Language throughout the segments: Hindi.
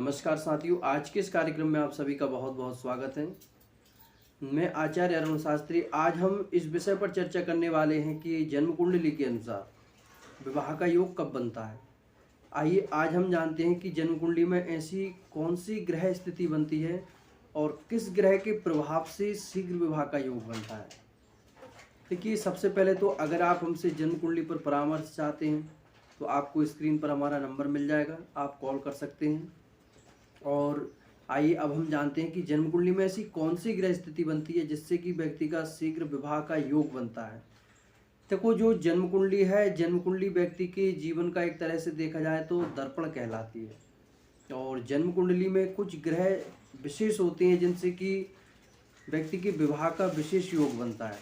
नमस्कार साथियों, आज के इस कार्यक्रम में आप सभी का बहुत बहुत स्वागत है। मैं आचार्य अरुण शास्त्री। आज हम इस विषय पर चर्चा करने वाले हैं कि जन्म कुंडली के अनुसार विवाह का योग कब बनता है। आइए आज हम जानते हैं कि जन्म कुंडली में ऐसी कौन सी ग्रह स्थिति बनती है और किस ग्रह के प्रभाव से शीघ्र विवाह का योग बनता है। देखिए, सबसे पहले तो अगर आप हमसे जन्म कुंडली पर परामर्श चाहते हैं तो आपको स्क्रीन पर हमारा नंबर मिल जाएगा, आप कॉल कर सकते हैं। और आइए अब हम जानते हैं कि जन्म कुंडली में ऐसी कौन सी ग्रह स्थिति बनती है जिससे कि व्यक्ति का शीघ्र विवाह का योग बनता है। देखो, जो जन्म कुंडली है, जन्म कुंडली व्यक्ति के जीवन का एक तरह से देखा जाए तो दर्पण कहलाती है। और जन्म कुंडली में कुछ ग्रह विशेष होते हैं जिनसे कि व्यक्ति के विवाह का विशेष योग बनता है।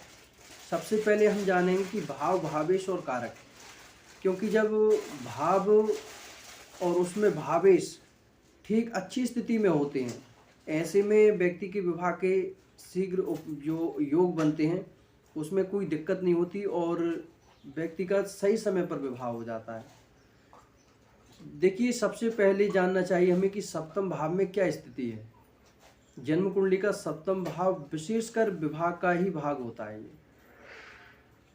सबसे पहले हम जानेंगे कि भाव, भावेश और कारक। क्योंकि जब भाव और उसमें भावेश ठीक अच्छी स्थिति में होते हैं, ऐसे में व्यक्ति के विवाह के शीघ्र जो योग बनते हैं उसमें कोई दिक्कत नहीं होती और व्यक्ति का सही समय पर विवाह हो जाता है। देखिए, सबसे पहले जानना चाहिए हमें कि सप्तम भाव में क्या स्थिति है। जन्म कुंडली का सप्तम भाव विशेषकर विवाह का ही भाग होता है। ये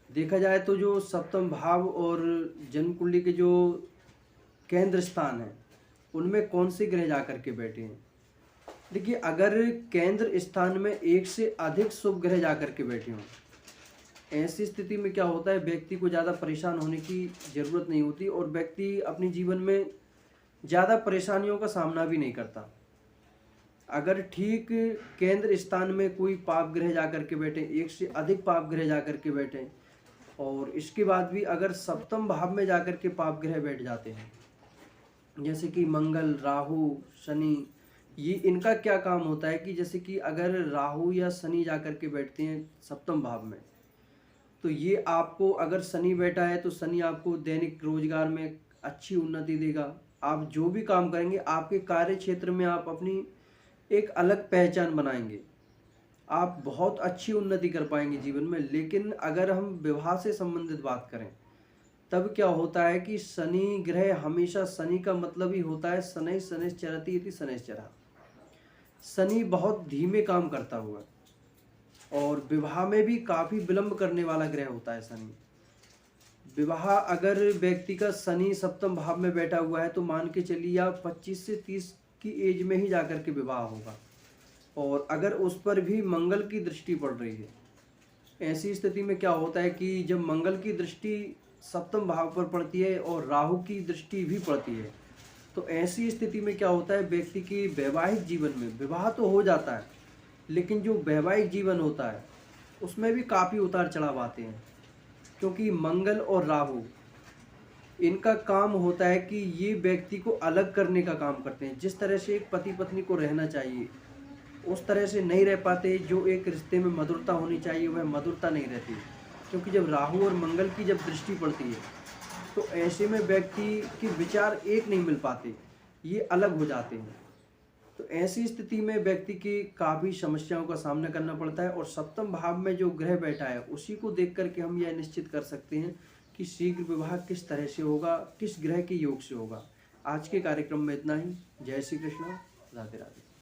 देखा जाए तो जो सप्तम भाव और जन्म कुंडली के जो केंद्र स्थान है उनमें कौन से ग्रह जाकर के बैठे हैं। देखिए, अगर केंद्र स्थान में एक से अधिक शुभ ग्रह जाकर के बैठे हों, ऐसी स्थिति में क्या होता है, व्यक्ति को ज़्यादा परेशान होने की ज़रूरत नहीं होती और व्यक्ति अपने जीवन में ज़्यादा परेशानियों का सामना भी नहीं करता। अगर ठीक केंद्र स्थान में कोई पाप ग्रह जाकर के बैठे, एक से अधिक पाप ग्रह जाकर के बैठे और इसके बाद भी अगर सप्तम भाव में जाकर के पाप ग्रह बैठ जाते हैं, जैसे कि मंगल, राहु, शनि, ये इनका क्या काम होता है कि जैसे कि अगर राहु या शनि जाकर के बैठते हैं सप्तम भाव में, तो ये आपको, अगर शनि बैठा है तो शनि आपको दैनिक रोजगार में अच्छी उन्नति देगा। आप जो भी काम करेंगे आपके कार्य क्षेत्र में आप अपनी एक अलग पहचान बनाएंगे, आप बहुत अच्छी उन्नति कर पाएंगे जीवन में। लेकिन अगर हम विवाह से संबंधित बात करें तब क्या होता है कि शनि ग्रह, हमेशा शनि का मतलब ही होता है शनैः शनैश्चरति इति शनैश्चरः। शनि बहुत धीमे काम करता हुआ और विवाह में भी काफ़ी विलंब करने वाला ग्रह होता है शनि। विवाह अगर व्यक्ति का शनि सप्तम भाव में बैठा हुआ है तो मान के चलिए आप 25 से 30 की एज में ही जाकर के विवाह होगा। और अगर उस पर भी मंगल की दृष्टि पड़ रही है, ऐसी स्थिति में क्या होता है कि जब मंगल की दृष्टि सप्तम भाव पर पड़ती है और राहु की दृष्टि भी पड़ती है, तो ऐसी स्थिति में क्या होता है, व्यक्ति की वैवाहिक जीवन में विवाह तो हो जाता है लेकिन जो वैवाहिक जीवन होता है उसमें भी काफ़ी उतार चढ़ाव आते हैं। क्योंकि मंगल और राहु, इनका काम होता है कि ये व्यक्ति को अलग करने का काम करते हैं। जिस तरह से एक पति पत्नी को रहना चाहिए उस तरह से नहीं रह पाते, जो एक रिश्ते में मधुरता होनी चाहिए वह मधुरता नहीं रहती। क्योंकि जब राहु और मंगल की जब दृष्टि पड़ती है तो ऐसे में व्यक्ति के विचार एक नहीं मिल पाते, ये अलग हो जाते हैं। तो ऐसी स्थिति में व्यक्ति की काफ़ी समस्याओं का सामना करना पड़ता है। और सप्तम भाव में जो ग्रह बैठा है उसी को देख करके हम यह निश्चित कर सकते हैं कि शीघ्र विवाह किस तरह से होगा, किस ग्रह के योग से होगा। आज के कार्यक्रम में इतना ही। जय श्री कृष्ण, राधे राधे।